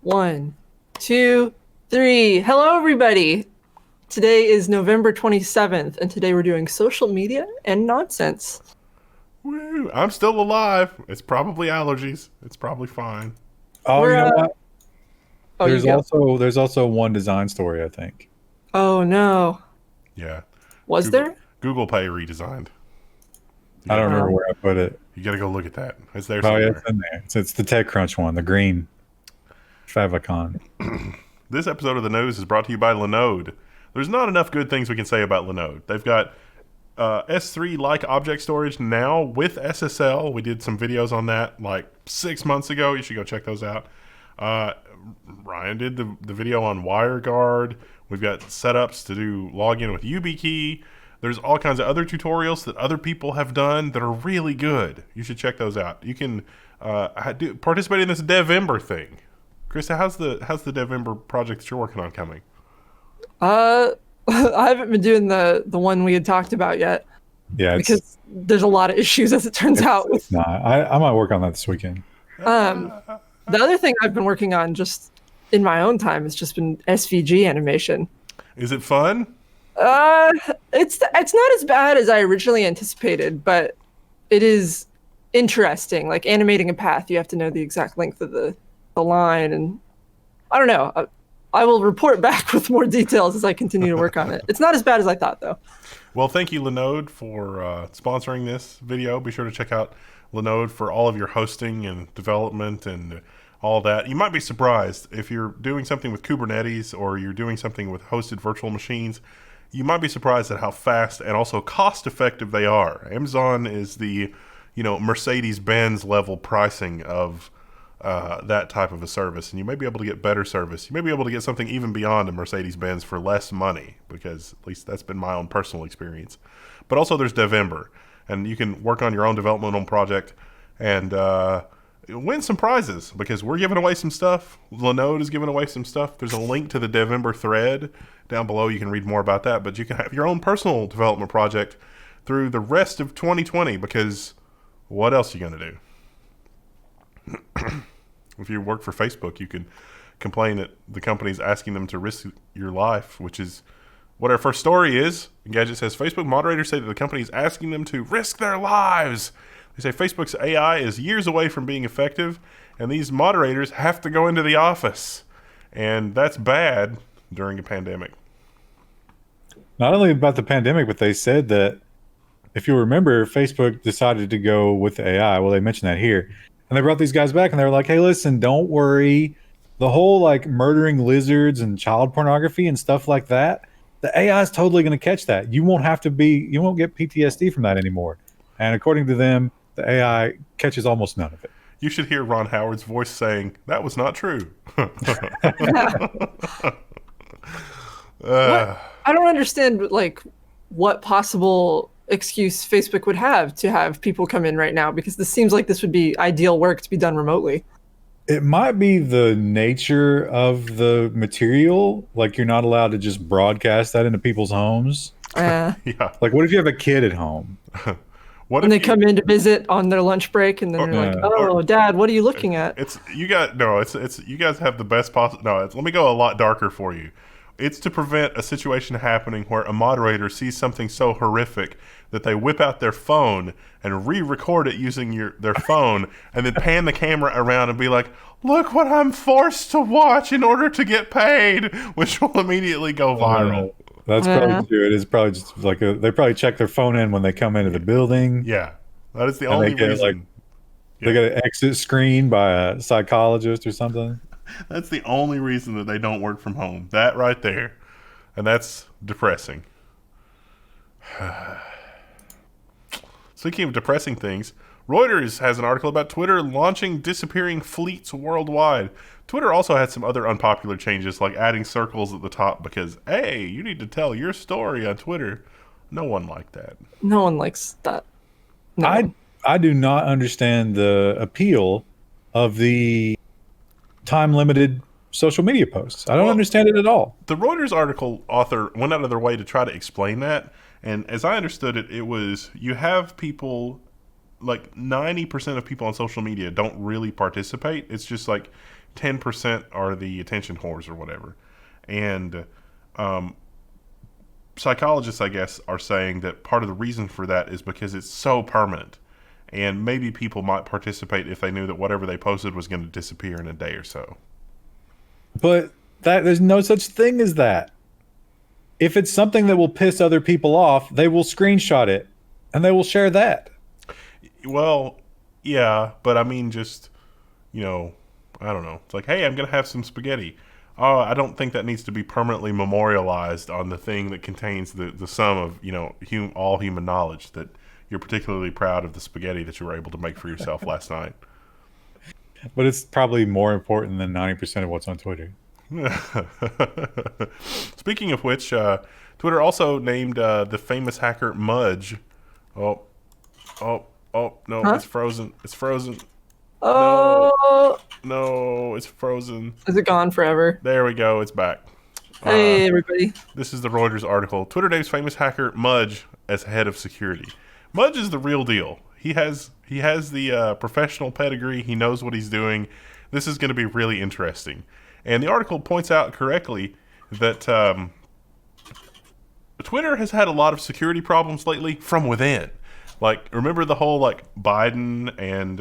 1, 2, 3. Hello, everybody. Today is November 27th, and today we're doing social media and nonsense. Woo, I'm still alive. It's probably allergies. It's probably fine. Oh, We're, you know what? Oh, There's also one design story, I think. Oh, no. Yeah. Was there? Google Pay redesigned. I don't remember where I put it. You got to go look at that. It's there Oh, somewhere. yeah, it's in there. It's the TechCrunch one, the green favicon. This episode of The News is brought to you by Linode. There's not enough good things we can say about Linode. They've got S3-like object storage now with SSL. We did some videos on that like 6 months ago. You should go check those out. Ryan did the video on WireGuard. We've got setups to do login with YubiKey. There's all kinds of other tutorials that other people have done that are really good. You should check those out. You can participate in this Devember thing. Krista, how's the Devember project that you're working on coming? I haven't been doing the one we had talked about yet. Yeah, because there's a lot of issues, as it turns out. It's not. I might work on that this weekend. The other thing I've been working on just in my own time has just been SVG animation. Is it fun? It's not as bad as I originally anticipated, but it is interesting. Like animating a path, you have to know the exact length of the line, and I don't know. I will report back with more details as I continue to work on it. It's not as bad as I thought, though. Well, thank you, Linode, for sponsoring this video. Be sure to check out Linode for all of your hosting and development and all that. You might be surprised if you're doing something with Kubernetes or you're doing something with hosted virtual machines. You might be surprised at how fast and also cost-effective they are. Amazon is the, Mercedes-Benz level pricing of that type of a service, and you may be able to get better service. You may be able to get something even beyond a Mercedes-Benz for less money, because at least that's been my own personal experience. But also there's Devember, and you can work on your own developmental project and win some prizes, because we're giving away some stuff. Linode is giving away some stuff. There's a link to the Devember thread down below. You can read more about that, but you can have your own personal development project through the rest of 2020, because what else are you going to do? If you work for Facebook, you can complain that the company's asking them to risk your life, which is what our first story is. Gadget says Facebook moderators say that the company is asking them to risk their lives. They say Facebook's AI is years away from being effective, and these moderators have to go into the office. And that's bad during a pandemic. Not only about the pandemic, but they said that, if you remember, Facebook decided to go with the AI. Well, they mentioned that here. And they brought these guys back and they were like, hey, listen, don't worry. The whole murdering lizards and child pornography and stuff like that, the AI is totally going to catch that. You won't get PTSD from that anymore. And according to them, the AI catches almost none of it. You should hear Ron Howard's voice saying, that was not true. I don't understand, what possible excuse Facebook would have to have people come in right now, because this seems like this would be ideal work to be done remotely. It might be the nature of the material. You're not allowed to just broadcast that into people's homes. Yeah. What if you have a kid at home? When they come in to visit on their lunch break, and then they're like, "Oh, Dad, what are you looking at?" You guys have the best possible. No, let me go a lot darker for you. It's to prevent a situation happening where a moderator sees something so horrific that they whip out their phone and re-record it using their phone, and then pan the camera around and be like, "Look what I'm forced to watch in order to get paid," which will immediately go viral. That's probably true. It is probably just they probably check their phone in when they come into the building. Yeah, that is the only reason. They got an exit screen by a psychologist or something. That's the only reason that they don't work from home. That right there. And that's depressing. Speaking of depressing things, Reuters has an article about Twitter launching disappearing fleets worldwide. Twitter also had some other unpopular changes, like adding circles at the top because, hey, you need to tell your story on Twitter. No one liked that. No one likes that. No. I do not understand the appeal of the time-limited social media posts. I don't understand it at all. The Reuters article author went out of their way to try to explain that. And as I understood it, it was you have people like 90% of people on social media don't really participate. It's just like 10% are the attention whores or whatever. And psychologists, I guess, are saying that part of the reason for that is because it's so permanent. And maybe people might participate if they knew that whatever they posted was going to disappear in a day or so. But there's no such thing as that. If it's something that will piss other people off, they will screenshot it and they will share that. Well, yeah, but I mean, just, I don't know. It's like, hey, I'm going to have some spaghetti. Oh, I don't think that needs to be permanently memorialized on the thing that contains the sum of, all human knowledge, that you're particularly proud of the spaghetti that you were able to make for yourself last night. But it's probably more important than 90% of what's on Twitter. Speaking of which, Twitter also named the famous hacker Mudge. Oh, no, Huh? It's frozen. It's frozen. Oh, No, it's frozen. is it gone forever? There we go. It's back. Hey, everybody. This is the Reuters article. Twitter names famous hacker Mudge as head of security. Mudge is the real deal. He has the professional pedigree. He knows what he's doing. This is going to be really interesting. And the article points out correctly that Twitter has had a lot of security problems lately from within. Like, remember the whole Biden and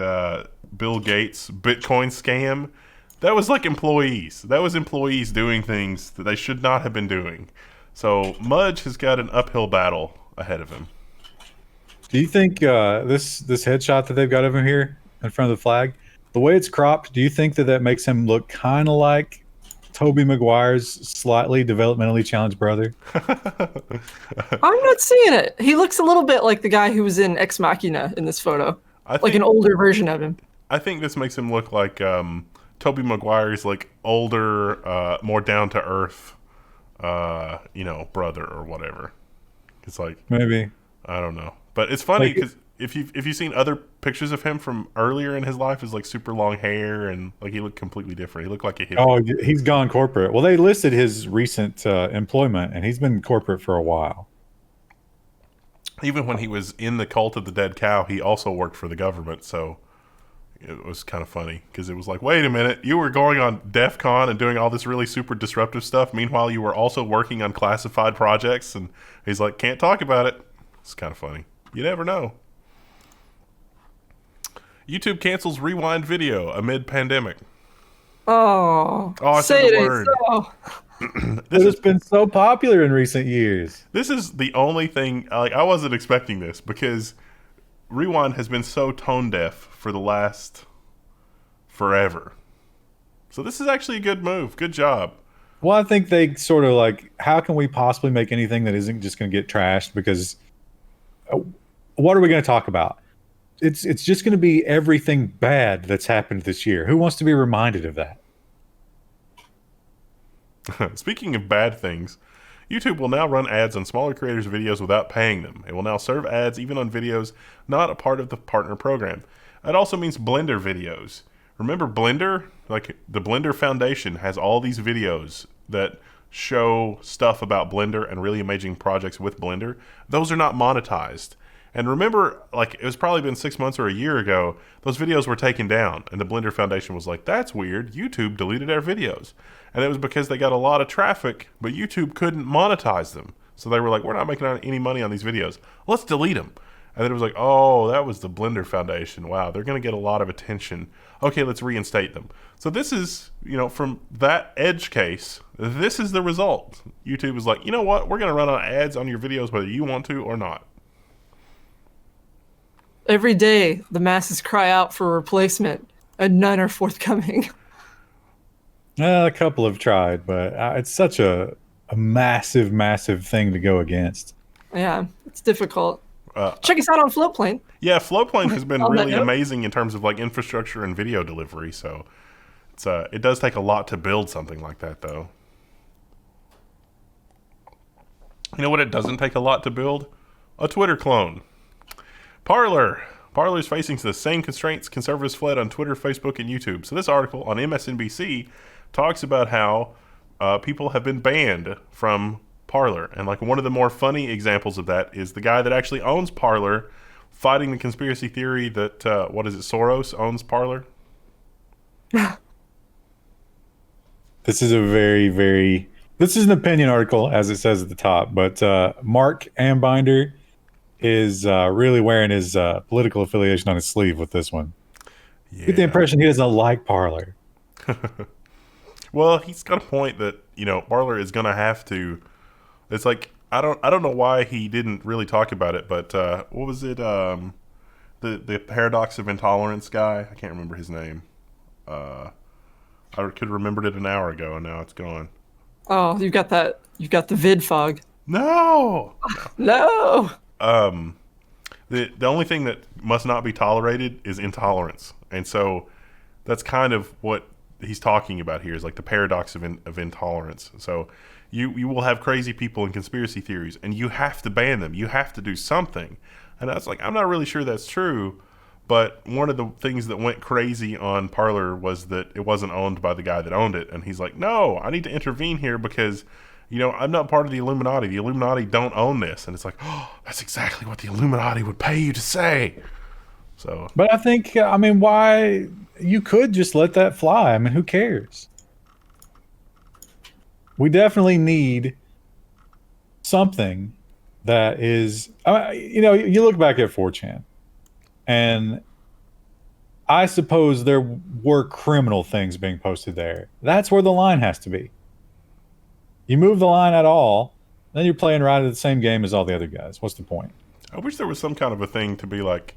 Bill Gates Bitcoin scam? That was employees. That was employees doing things that they should not have been doing. So Mudge has got an uphill battle ahead of him. Do you think this headshot that they've got of him here in front of the flag, the way it's cropped, do you think that makes him look kind of like Tobey Maguire's slightly developmentally challenged brother? I'm not seeing it. He looks a little bit like the guy who was in Ex Machina in this photo. Like an older version of him. I think this makes him look like Tobey Maguire's older, more down to earth, brother or whatever. It's Maybe. I don't know, but it's funny because if you've seen other pictures of him from earlier in his life, is super long hair and he looked completely different. He looked like a hippie. Oh, he's gone corporate. Well, they listed his recent employment, and he's been corporate for a while. Even when he was in the cult of the dead cow, he also worked for the government. So it was kind of funny because it was wait a minute, you were going on DEF CON and doing all this really super disruptive stuff. Meanwhile, you were also working on classified projects. And he's like, can't talk about it. It's kind of funny. You never know. YouTube cancels rewind video amid pandemic. Oh, I say said the it word. So. This has been so popular in recent years. This is the only thing, I wasn't expecting this because rewind has been so tone deaf for the last forever. So this is actually a good move. Good job. Well, I think they sort of how can we possibly make anything that isn't just going to get trashed? Because what are we going to talk about? It's just going to be everything bad that's happened this year. Who wants to be reminded of that? Speaking of bad things, YouTube will now run ads on smaller creators' videos without paying them. It will now serve ads even on videos not a part of the partner program. That also means Blender videos. Remember Blender? The Blender Foundation has all these videos that show stuff about Blender and really amazing projects with Blender. Those are not monetized. And remember, it was probably been 6 months or a year ago, those videos were taken down. And the Blender Foundation was like, that's weird. YouTube deleted our videos. And it was because they got a lot of traffic, but YouTube couldn't monetize them. So they were like, we're not making any money on these videos. Let's delete them. And then it was like, oh, that was the Blender Foundation. Wow, they're going to get a lot of attention. Okay, let's reinstate them. So this is, from that edge case, this is the result. YouTube is like, you know what? We're going to run on ads on your videos whether you want to or not. Every day, the masses cry out for a replacement, and none are forthcoming. A couple have tried, but it's such a massive, massive thing to go against. Yeah, it's difficult. Check us out on Floatplane. Yeah, Floatplane has been On that really note. amazing in terms of infrastructure and video delivery. So it does take a lot to build something like that, though. You know what it doesn't take a lot to build? A Twitter clone. Parler. Parler is facing the same constraints conservatives fled on Twitter, Facebook, and YouTube. So this article on MSNBC talks about how people have been banned from Parler. And one of the more funny examples of that is the guy that actually owns Parler fighting the conspiracy theory that what is it? Soros owns Parler. This is a very, very. This is an opinion article, as it says at the top, but Mark Ambinder is really wearing his political affiliation on his sleeve with this one. Yeah. Get the impression he doesn't like Parler. Well, he's got a point that Parler is going to have to. It's like I don't know why he didn't really talk about it, but what was it? The paradox of intolerance guy. I can't remember his name. I could have remembered it an hour ago, and now it's gone. Oh, you've got that. You've got the vid fog. No. No. The only thing that must not be tolerated is intolerance, and so that's kind of what he's talking about here is like the paradox of intolerance. So you will have crazy people and conspiracy theories, and you have to ban them. You have to do something, and that's like I'm not really sure that's true. But one of the things that went crazy on Parler was that it wasn't owned by the guy that owned it. And he's like, no, I need to intervene here because, I'm not part of the Illuminati. The Illuminati don't own this. And it's like, oh, that's exactly what the Illuminati would pay you to say. So, But I think, why you could just let that fly. I mean, who cares? We definitely need something that is, you look back at 4chan. And I suppose there were criminal things being posted there. That's where the line has to be. You move the line at all, then you're playing right at the same game as all the other guys. What's the point? I wish there was some kind of a thing to be like,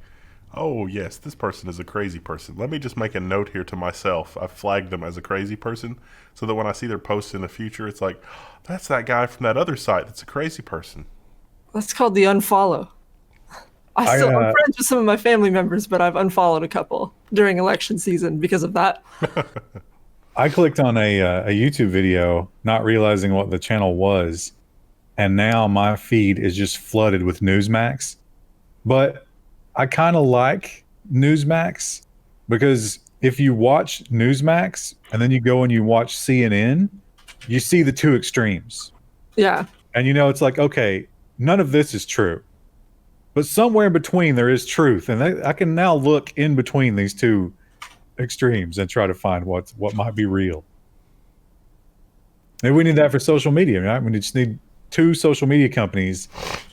oh, yes, this person is a crazy person. Let me just make a note here to myself. I've flagged them as a crazy person so that when I see their posts in the future, it's like, that's that guy from that other site that's a crazy person. That's called the unfollow. I'm friends with some of my family members, but I've unfollowed a couple during election season because of that. I clicked on a YouTube video, not realizing what the channel was, and now my feed is just flooded with Newsmax. But I kind of like Newsmax because if you watch Newsmax and then you go and you watch CNN, you see the two extremes. Yeah. And it's like, okay, none of this is true. But somewhere in between there is truth, and I can now look in between these two extremes and try to find what might be real. Maybe we need that for social media, right? We just need two social media companies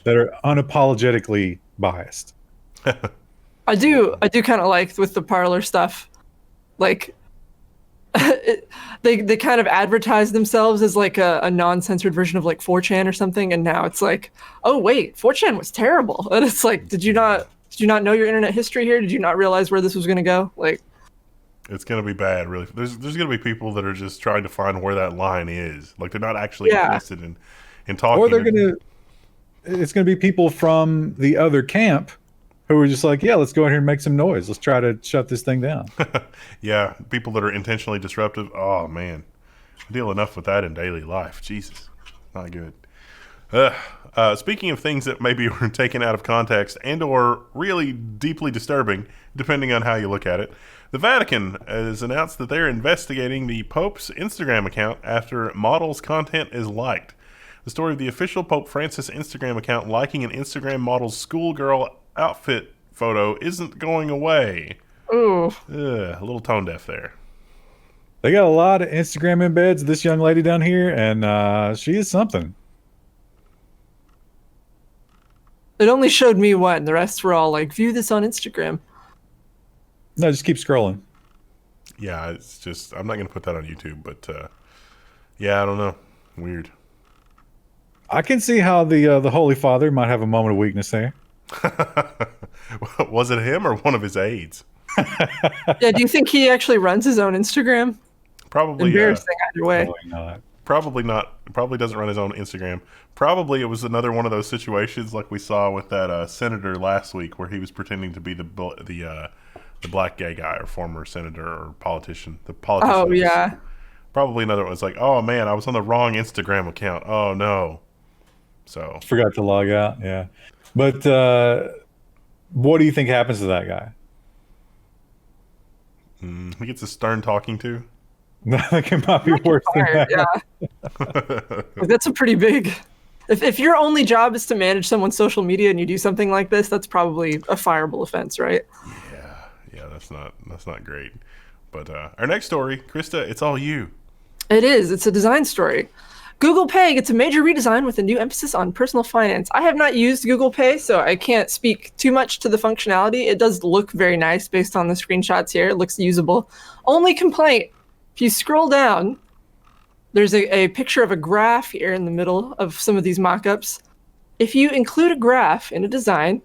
that are unapologetically biased. I do kind of like with the Parler stuff, like they kind of advertise themselves as like a non-censored version of like 4chan or something, and now it's like, oh wait, 4chan was terrible, and it's like, did you not know your internet history here? Did you not realize where this was going to go? Like, it's going to be bad, really. There's going to be people that are just trying to find where that line is. Like they're not actually interested in talking. Or it's going to be people from the other camp who were just like, yeah, let's go in here and make some noise. Let's try to shut this thing down. Yeah, people that are intentionally disruptive. Oh, man. I deal enough with that in daily life. Jesus. Not good. Speaking of things that maybe were taken out of context and or really deeply disturbing, depending on how you look at it, the Vatican has announced that they're investigating the Pope's Instagram account after model's content is liked. The story of the official Pope Francis Instagram account liking an Instagram model's schoolgirl outfit photo isn't going away. ooh, A little tone deaf there. They got a lot of Instagram embeds, this young lady down here, and she is something. it only showed me one. The rest were all like, view this on Instagram. No, just keep scrolling. Yeah, it's just, I'm not going to put that on YouTube, but yeah, I don't know. Weird. I can see how the Holy Father might have a moment of weakness there. Was it him or one of his aides? Yeah, do you think he actually runs his own Instagram? Probably. Embarrassing either way. Probably not. Probably not. Probably doesn't run his own Instagram. Probably it was another one of those situations like we saw with that senator last week, where he was pretending to be the black gay guy or former senator or politician. The politician. Oh yeah. Probably another one. It's like, oh man, I was on the wrong Instagram account. Oh no. So Forgot to log out. Yeah, but what do you think happens to that guy? he gets a stern talking to. I think it might be worse than that. Yeah. Like, that's a pretty big. If your only job is to manage someone's social media and you do something like this, that's probably a fireable offense, right? Yeah, that's not great. But our next story, Krista, it's all you. It is. It's a design story. Google Pay gets a major redesign with a new emphasis on personal finance. I have not used Google Pay, so I can't speak too much to the functionality. It does look very nice based on the screenshots here. It looks usable. Only complaint, if you scroll down, there's a picture of a graph here in the middle of some of these mock-ups. If you include a graph in a design,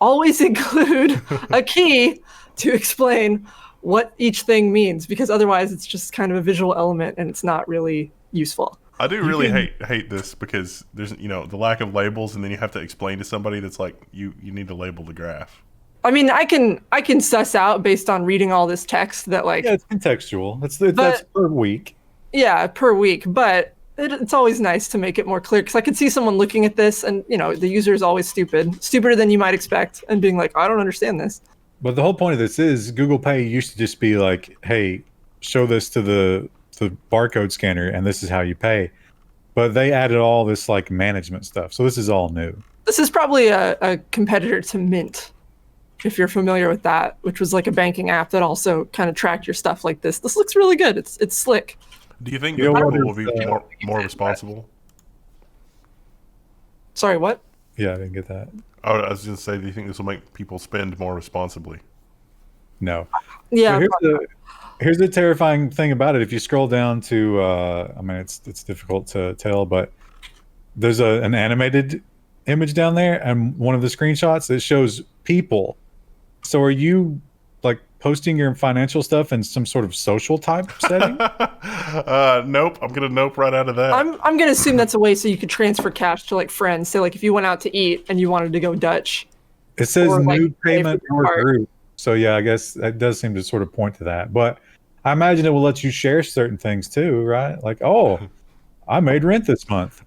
always include a key to explain what each thing means, because otherwise it's just kind of a visual element and it's not really useful. I do really hate this because there's the lack of labels, and then you have to explain to somebody that's like you need to label the graph. I mean, I can suss out based on reading all this text that like Yeah, it's contextual. That's per week. Yeah, per week, but it's always nice to make it more clear, because I could see someone looking at this and the user is always stupider than you might expect, and being like, I don't understand this. But the whole point of this is Google Pay used to just be like, hey, show this to the barcode scanner and this is how you pay. But they added all this like management stuff. So this is all new. This is probably a competitor to Mint, if you're familiar with that, which was like a banking app that also kind of tracked your stuff like this. This looks really good. It's slick. Do you think Google will be more responsible? Sorry, what? Yeah, I didn't get that. Oh, I was going to say, do you think this will make people spend more responsibly? No. Yeah. So here's the terrifying thing about it. If you scroll down to, I mean, it's difficult to tell, but there's an animated image down there, and one of the screenshots that shows people. So are you like posting your financial stuff in some sort of social type setting? Nope. I'm gonna nope right out of that. I'm gonna assume that's a way so you could transfer cash to like friends. So like if you went out to eat and you wanted to go Dutch. It says Or, like, new pay payment for your or card. group. So yeah, I guess that does seem to sort of point to that. But I imagine it will let you share certain things too, right? Like, oh, I made rent this month.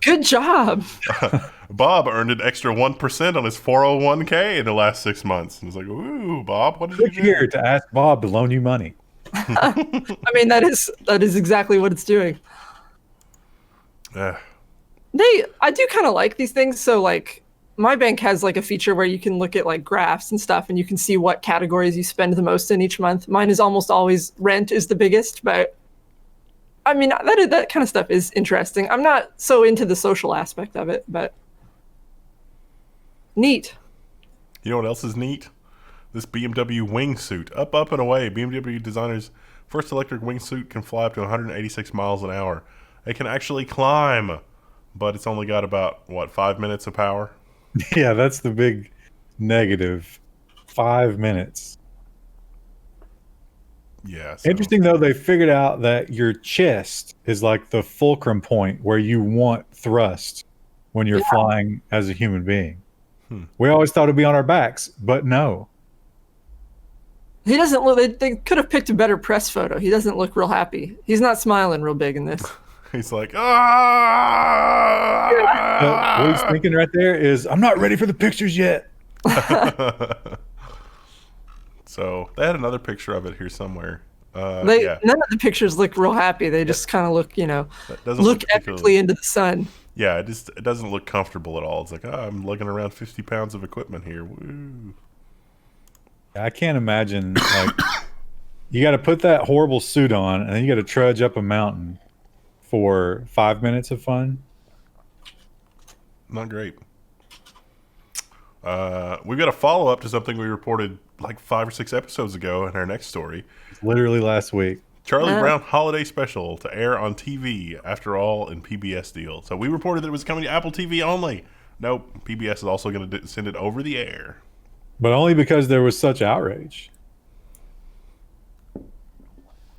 Good job. Bob earned an extra 1% on his 401k in the last 6 months. And it's like, ooh, Bob, what did Click you do? here to ask Bob to loan you money. I mean, that is exactly what it's doing. Uh, I do kind of like these things. So like my bank has like a feature where you can look at like graphs and stuff, and you can see what categories you spend the most in each month. Mine is almost always rent is the biggest, but I mean, that kind of stuff is interesting. I'm not so into the social aspect of it, but neat. You know what else is neat? This BMW wingsuit. Up and away. BMW designers' first electric wingsuit can fly up to 186 miles an hour. It can actually climb, but it's only got about, 5 minutes of power? Yeah, that's the big negative. 5 minutes. Yeah. So. Interesting though, they figured out that your chest is like the fulcrum point where you want thrust when you're flying as a human being. We always thought it'd be on our backs, but no. He doesn't look. They could have picked a better press photo. He doesn't look real happy. He's not smiling real big in this. He's like, ah! What he's thinking right there is, I'm not ready for the pictures yet. So they had another picture of it here somewhere. None of the pictures look real happy. They just kind of look, look epically into the sun. Yeah, it doesn't look comfortable at all. It's like, I'm lugging around 50 pounds of equipment here. Woo. I can't imagine, like, you got to put that horrible suit on, and then you got to trudge up a mountain for 5 minutes of fun. Not great. We've got a follow-up to something we reported like 5 or 6 episodes ago in our next story. Literally last week. Charlie Brown holiday special to air on TV, after all, in PBS deal. So we reported that it was coming to Apple TV only. Nope, PBS is also going to send it over the air. But only because there was such outrage.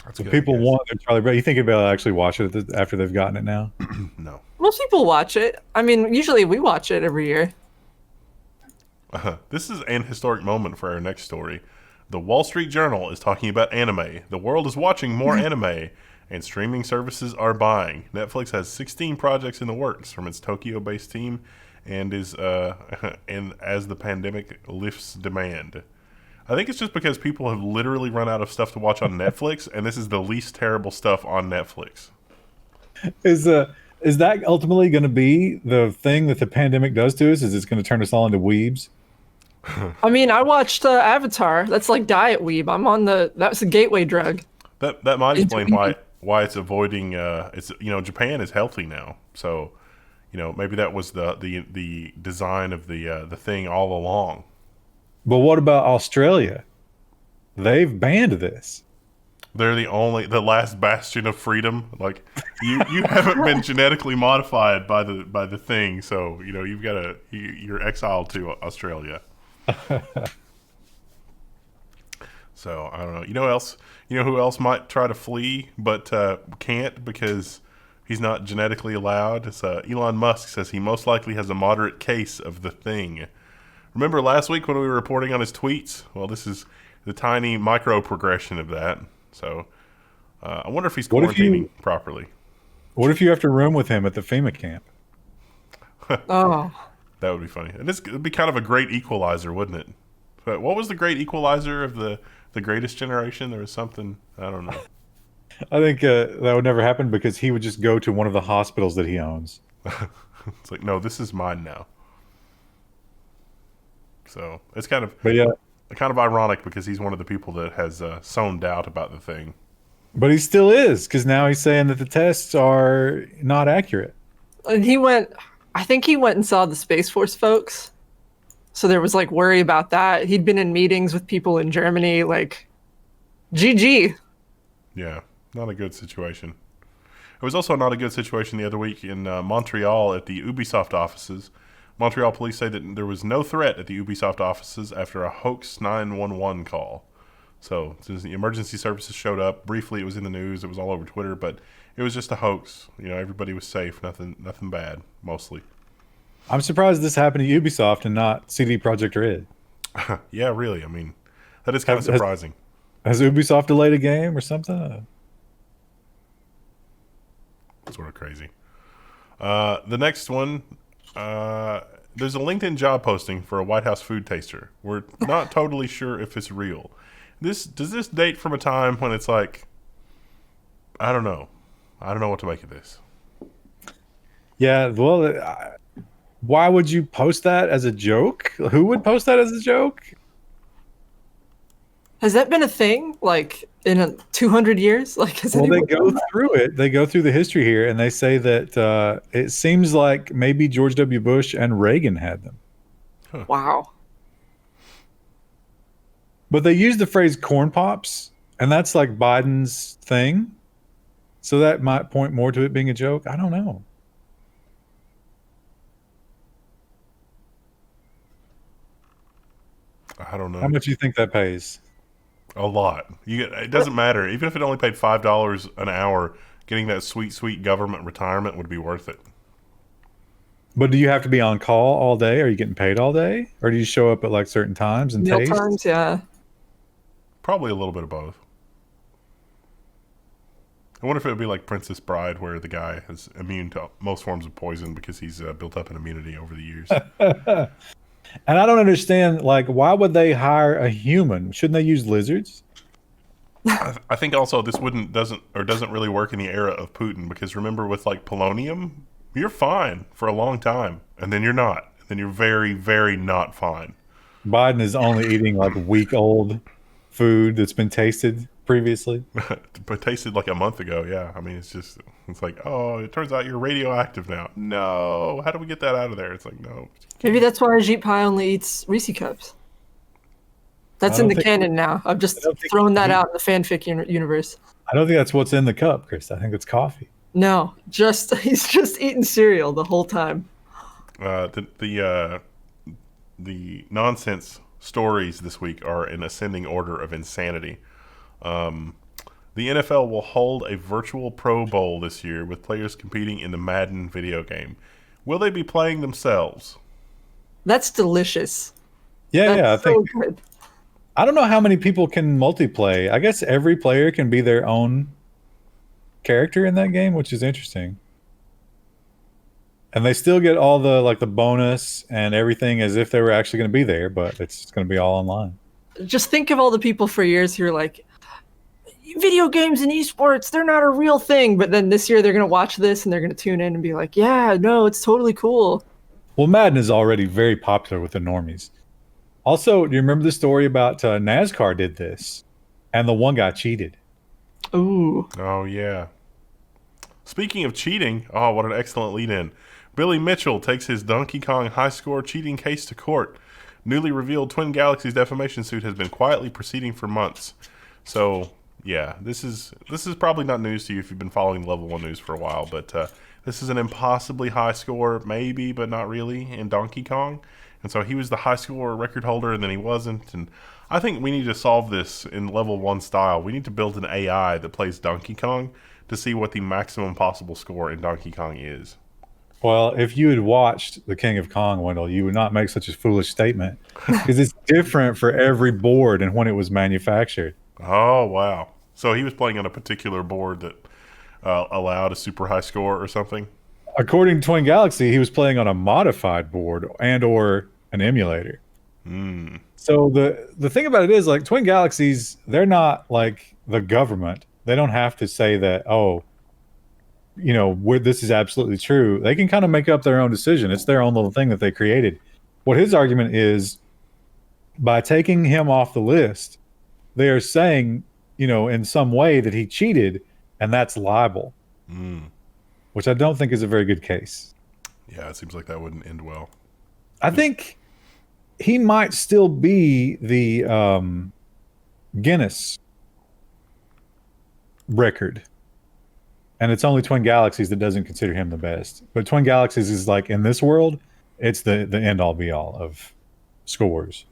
That's So good, people I guess. want their Charlie Brown. You think they'll actually watch it after they've gotten it now? No. Most people watch it. I mean, usually we watch it every year. This is an historic moment for our next story. The Wall Street Journal is talking about anime. The world is watching more anime, and streaming services are buying. Netflix has 16 projects in the works from its Tokyo-based team, and is and as the pandemic lifts demand. I think it's just because people have literally run out of stuff to watch on Netflix, and this is the least terrible stuff on Netflix. Is Is that ultimately going to be the thing that the pandemic does to us? Is it's going to turn us all into weebs? I mean, I watched Avatar. That's like diet weeb. I'm on that's a gateway drug. That might Into explain weebing. why it's avoiding. It's Japan is healthy now, so maybe that was the design of the thing all along. But what about Australia? They've banned this. They're the last bastion of freedom. Like you haven't been genetically modified by the thing, so you're exiled to Australia. So I don't know. Who else might try to flee but can't because he's not genetically allowed? It's Elon Musk says he most likely has a moderate case of the thing. Remember last week when we were reporting on his tweets? Well, this is the tiny micro progression of that. So I wonder if he's quarantining properly. What if you have to room with him at the FEMA camp? Oh, That would be funny. And it'd be kind of a great equalizer, wouldn't it? But what was the great equalizer of the greatest generation? There was something, I don't know. I think that would never happen because he would just go to one of the hospitals that he owns. It's like, no, this is mine now. So it's kind of ironic because he's one of the people that has sown doubt about the thing. But he still is, because now he's saying that the tests are not accurate. and I think he went and saw the Space Force folks. So there was like worry about that. He'd been in meetings with people in Germany, like, GG. Yeah, not a good situation. It was also not a good situation the other week in Montreal at the Ubisoft offices. Montreal police say that there was no threat at the Ubisoft offices after a hoax 911 call. So since the emergency services showed up, briefly it was in the news, it was all over Twitter, but it was just a hoax. Everybody was safe, nothing bad, mostly. I'm surprised this happened to Ubisoft and not CD Projekt Red. Yeah, really. I mean, that is kind of surprising. Has Ubisoft delayed a game or something? Sort of crazy. The next one, there's a LinkedIn job posting for a White House food taster. We're not totally sure if it's real. Does this date from a time when it's like, I don't know what to make of this. Yeah, well, why would you post that as a joke? Who would post that as a joke? Has that been a thing? Like, in 200 years? Like, has Well, they anyone go done that? through it. They go through the history here, and they say that it seems like maybe George W. Bush and Reagan had them. Wow. But they use the phrase corn pops, and that's like Biden's thing. So that might point more to it being a joke. I don't know. I don't know. How much do you think that pays? A lot. It doesn't matter. Even if it only paid $5 an hour, getting that sweet, sweet government retirement would be worth it. But do you have to be on call all day? Are you getting paid all day? Or do you show up at like certain times and Meal taste? times, yeah. Probably a little bit of both. I wonder if it would be like Princess Bride, where the guy is immune to most forms of poison because he's built up an immunity over the years. And I don't understand, like, why would they hire a human? Shouldn't they use lizards? I think also this doesn't really work in the era of Putin, because remember with like polonium, you're fine for a long time, and then you're not. Then you're very, very not fine. Biden is only eating like week-old food that's been tasted previously. But tasted like a month ago, yeah. I mean, it's like, oh, it turns out you're radioactive now. No, how do we get that out of there? It's like, no. Maybe that's why Ajit Pai only eats Reese cups. That's in the canon now. I've just thrown that out in the fanfic universe. I don't think that's what's in the cup, Chris. I think it's coffee. No, he's just eating cereal the whole time. The nonsense stories this week are in ascending order of insanity. The NFL will hold a virtual Pro Bowl this year with players competing in the Madden video game. Will they be playing themselves? That's delicious. Yeah, That's I think. so good. I don't know how many people can multiplay. I guess every player can be their own character in that game, which is interesting. And they still get all the bonus and everything as if they were actually going to be there, but it's going to be all online. Just think of all the people for years who are like, video games and esports, they're not a real thing. But then this year they're going to watch this and they're going to tune in and be like, yeah, no, it's totally cool. Well, Madden is already very popular with the normies. Also, do you remember the story about NASCAR did this and the one guy cheated? Ooh. Oh, yeah. Speaking of cheating, oh, what an excellent lead-in. Billy Mitchell takes his Donkey Kong high score cheating case to court. Newly revealed Twin Galaxies defamation suit has been quietly proceeding for months. So, yeah, this is probably not news to you if you've been following Level 1 news for a while, but this is an impossibly high score, maybe, but not really, in Donkey Kong. And so he was the high score record holder, and then he wasn't. And I think we need to solve this in Level 1 style. We need to build an AI that plays Donkey Kong to see what the maximum possible score in Donkey Kong is. Well, if you had watched The King of Kong, Wendell, you would not make such a foolish statement because it's different for every board and when it was manufactured. Oh, wow. So he was playing on a particular board that allowed a super high score or something? According to Twin Galaxy, he was playing on a modified board and or an emulator. So the thing about it is, like, Twin Galaxies, they're not like the government. They don't have to say that, oh, you know, this is absolutely true. They can kind of make up their own decision. It's their own little thing that they created. What his argument is, by taking him off the list, they are saying, you know, in some way that he cheated, and that's libel, which I don't think is a very good case. Yeah, it seems like that wouldn't end well. I think he might still be the Guinness record. And it's only Twin Galaxies that doesn't consider him the best. But Twin Galaxies is like, in this world, it's the end all be all of scores.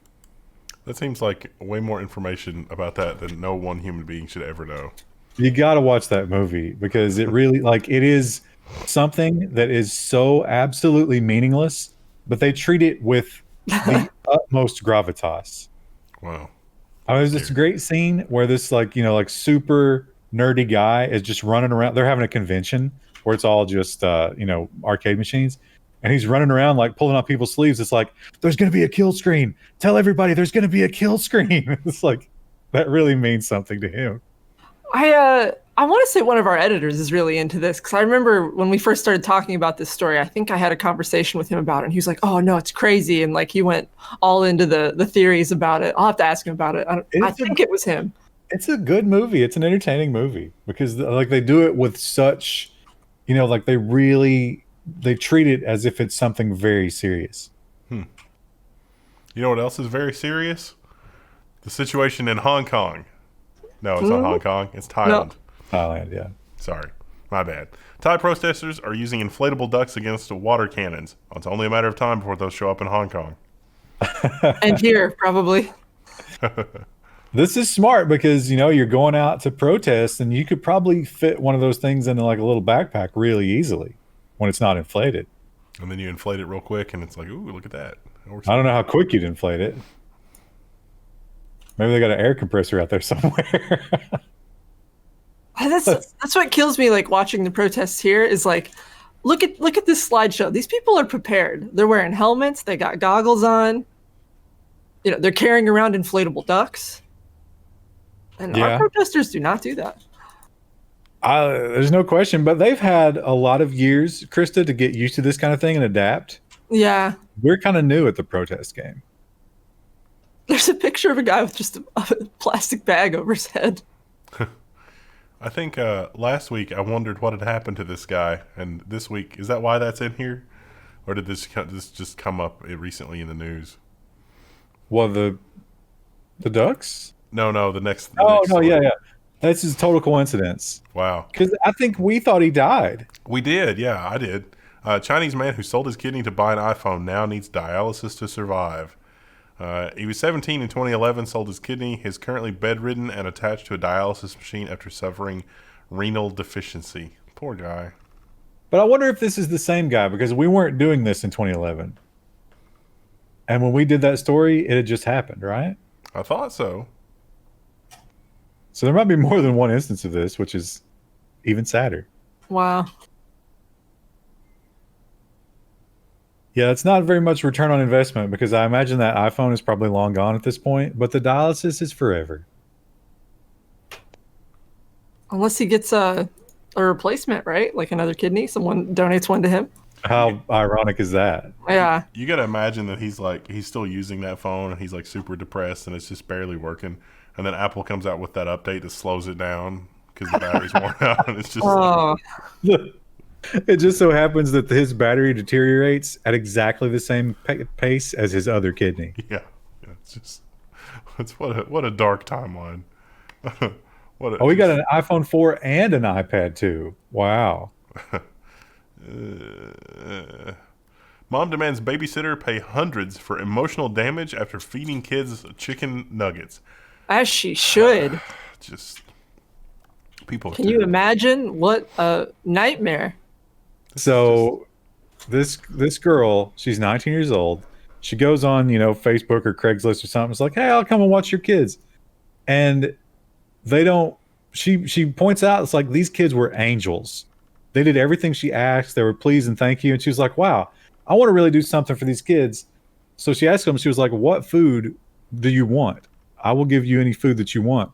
That seems like way more information about that than no one human being should ever know. You got to watch that movie because it really, like, it is something that is so absolutely meaningless, but they treat it with the utmost gravitas. Wow. There's this great scene where this, like, you know, like super nerdy guy is just running around. They're having a convention where it's all just, you know, arcade machines. And he's running around, like, pulling on people's sleeves. It's like, there's going to be a kill screen. Tell everybody there's going to be a kill screen. It's like, that really means something to him. I want to say one of our editors is really into this because I remember when we first started talking about this story, I think I had a conversation with him about it, and he was like, "Oh no, it's crazy," and like he went all into the theories about it. I'll have to ask him about it. I think it was him. It's a good movie. It's an entertaining movie because, like, they do it with such, you know, like they treat it as if it's something very serious. You know what else is very serious? The situation in Hong Kong. No, it's not Hong Kong. It's Thailand. No. Thailand, yeah. Sorry. My bad. Thai protesters are using inflatable ducks against water cannons. It's only a matter of time before those show up in Hong Kong. And here, probably. This is smart because, you know, you're going out to protest and you could probably fit one of those things into like a little backpack really easily when it's not inflated. And then you inflate it real quick and it's like, ooh, look at that. I don't know how quick you'd inflate it. Maybe they got an air compressor out there somewhere. That's what kills me, like, watching the protests here is like, look at this slideshow. These people are prepared. They're wearing helmets. They got goggles on. You know, they're carrying around inflatable ducks. And our protesters do not do that. There's no question, but they've had a lot of years, Krista, to get used to this kind of thing and adapt. Yeah. We're kind of new at the protest game. There's a picture of a guy with just a plastic bag over his head. I think last week I wondered what had happened to this guy, and this week, is that why that's in here? Or did this just come up recently in the news? Well, the ducks? No, the next. Yeah. That's just total coincidence. Wow. Because I think we thought he died. We did, yeah, I did. A Chinese man who sold his kidney to buy an iPhone now needs dialysis to survive. He was 17 in 2011, sold his kidney, is currently bedridden and attached to a dialysis machine after suffering renal deficiency. Poor guy. But I wonder if this is the same guy, because we weren't doing this in 2011. And when we did that story, it had just happened, right? I thought so. So there might be more than one instance of this, which is even sadder. Wow. Yeah, it's not very much return on investment because I imagine that iPhone is probably long gone at this point, but the dialysis is forever. Unless he gets a replacement, right? Like another kidney. Someone donates one to him. How ironic is that? Yeah. You got to imagine that he's still using that phone and he's like super depressed and it's just barely working. And then Apple comes out with that update that slows it down because the battery's worn out. And it's just Oh, It just so happens that his battery deteriorates at exactly the same pace as his other kidney. yeah. It's what a dark timeline. Oh, we got an iPhone 4 and an iPad 2. Wow. Mom demands babysitter pay hundreds for emotional damage after feeding kids chicken nuggets. as she should. Just people. Can you imagine what a nightmare? So this girl, she's 19 years old. She goes on, Facebook or Craigslist or something. It's like, hey, I'll come and watch your kids. And they don't. She points out, it's like these kids were angels. They did everything she asked. They were pleased and thank you. And she was like, wow, I want to really do something for these kids. So she asked them, she was like, what food do you want? I will give you any food that you want.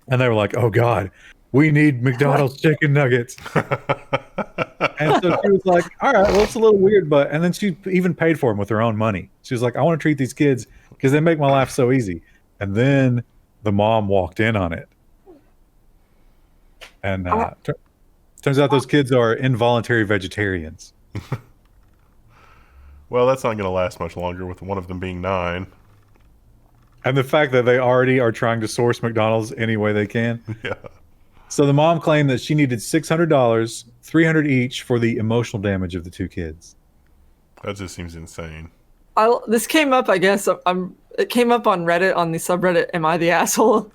And they were like, oh God, we need McDonald's chicken nuggets. And so she was like, all right, well, it's a little weird, and then she even paid for them with her own money. She was like, I want to treat these kids because they make my life so easy. And then the mom walked in on it. And turns out those kids are involuntary vegetarians. Well, that's not going to last much longer with one of them being 9. And the fact that they already are trying to source McDonald's any way they can. Yeah. So the mom claimed that she needed $600, $300 each for the emotional damage of the 2 kids. That just seems insane. This came up, I guess. It came up on Reddit, on the subreddit, Am I the Asshole?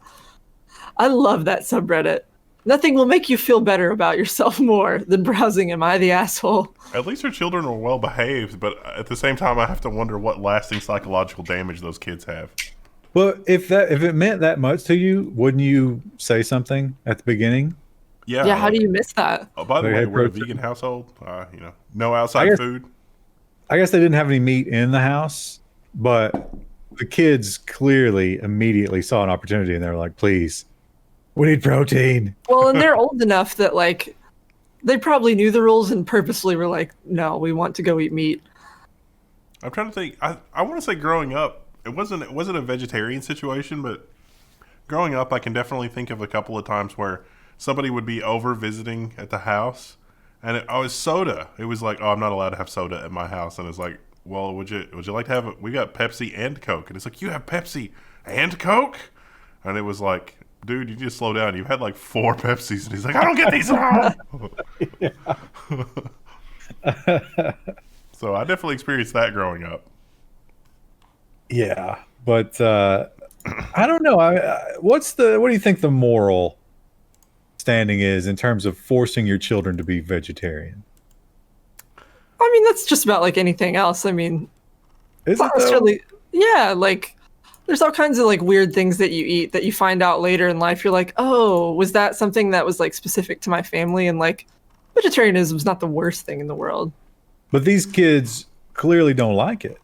I love that subreddit. Nothing will make you feel better about yourself more than browsing Am I the Asshole? At least her children are well behaved, but at the same time, I have to wonder what lasting psychological damage those kids have. Well, if it meant that much to you, wouldn't you say something at the beginning? Yeah. Yeah, how do you miss that? Oh, by the way, we're a vegan household. No outside food. I guess they didn't have any meat in the house, but the kids clearly immediately saw an opportunity and they were like, please, we need protein. Well, and they're old enough that, like, they probably knew the rules and purposely were like, no, we want to go eat meat. I'm trying to think. I want to say growing up, it wasn't a vegetarian situation, but growing up, I can definitely think of a couple of times where somebody would be over visiting at the house, and it was soda. It was like, oh, I'm not allowed to have soda at my house, and it's like, well, would you like to have it? We got Pepsi and Coke, and it's like, you have Pepsi and Coke, and it was like, dude, you just slow down. You've had like 4 Pepsis, and he's like, I don't get these at home. So I definitely experienced that growing up. Yeah, but I don't know. What do you think the moral standing is in terms of forcing your children to be vegetarian? I mean, that's just about like anything else. I mean, Is not it though? necessarily. Yeah, like there's all kinds of like weird things that you eat that you find out later in life. You're like, oh, was that something that was like specific to my family? And like, vegetarianism is not the worst thing in the world. But these kids clearly don't like it.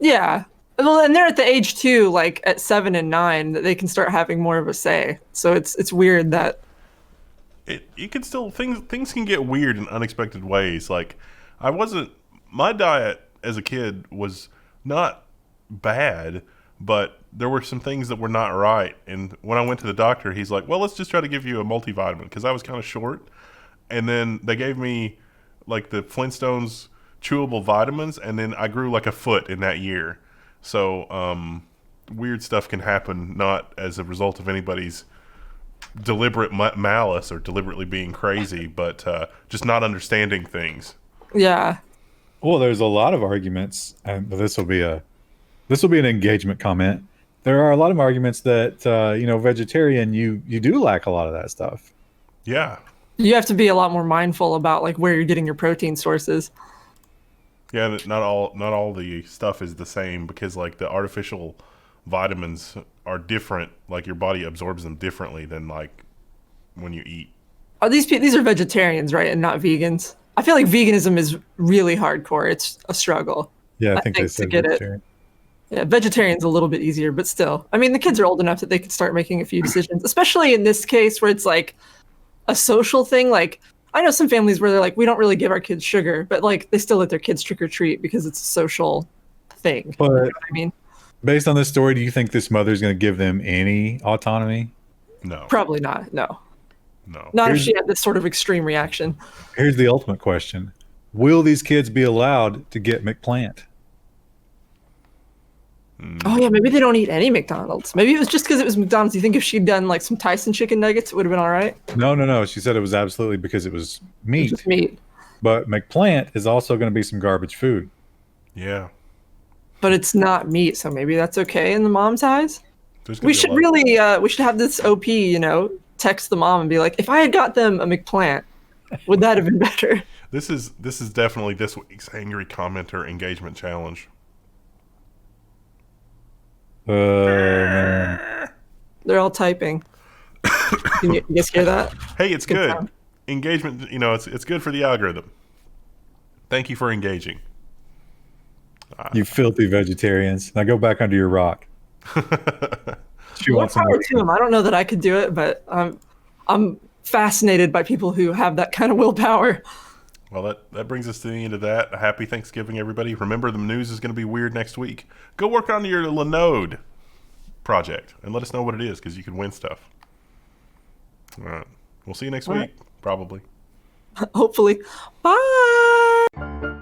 Yeah. Well, and they're at the age too, like at 7 and 9, that they can start having more of a say. So it's weird that You can still things can get weird in unexpected ways. Like my diet as a kid was not bad, but there were some things that were not right. And when I went to the doctor, he's like, well, let's just try to give you a multivitamin, because I was kind of short. And then they gave me like the Flintstones chewable vitamins, and then I grew like a foot in that year. So weird stuff can happen, not as a result of anybody's deliberate malice or deliberately being crazy, but just not understanding things. yeah. Well, there's a lot of arguments, and this will be an engagement comment. There are a lot of arguments that vegetarian, you do lack a lot of that stuff. Yeah. You have to be a lot more mindful about like where you're getting your protein sources. Yeah, not all the stuff is the same, because like the artificial vitamins are different. Like your body absorbs them differently than like when you eat. Are these are vegetarians, right, and not vegans? I feel like veganism is really hardcore. It's a struggle. Yeah, I I think think they said to get it. vegetarian. Yeah, vegetarian's a little bit easier, but still. I mean, the kids are old enough that they could start making a few decisions, especially in this case where it's like a social thing. Like, I know some families where they're like, we don't really give our kids sugar, but like they still let their kids trick or treat because it's a social thing. But you know what I mean, based on this story, do you think this mother's going to give them any autonomy? No. probably not. No, No. not if Here's- she had this sort of extreme reaction. Here's the ultimate question. Will these kids be allowed to get McPlant? Oh yeah, maybe they don't eat any McDonald's. Maybe it was just because it was McDonald's. You think if she'd done like some Tyson chicken nuggets, it would have been all right? No. She said it was absolutely because it was meat. Just meat. But McPlant is also going to be some garbage food. Yeah. But it's not meat, so maybe that's okay in the mom's eyes. There's gonna We be a should lot- really, we should have this OP, text the mom and be like, if I had got them a McPlant, would that have been better? This is definitely this week's angry commenter engagement challenge. Man. They're all typing. Can you guys hear that? Hey, it's Good good. sound. Engagement, it's good for the algorithm. Thank you for engaging. You filthy vegetarians. Now go back under your rock. She More wants some power to them. I don't know that I could do it, but I'm fascinated by people who have that kind of willpower. Well, that brings us to the end of that. A happy Thanksgiving, everybody. Remember, the news is going to be weird next week. Go work on your Linode project and let us know what it is, because you can win stuff. All right. We'll see you next All week, right. probably. Hopefully. Bye.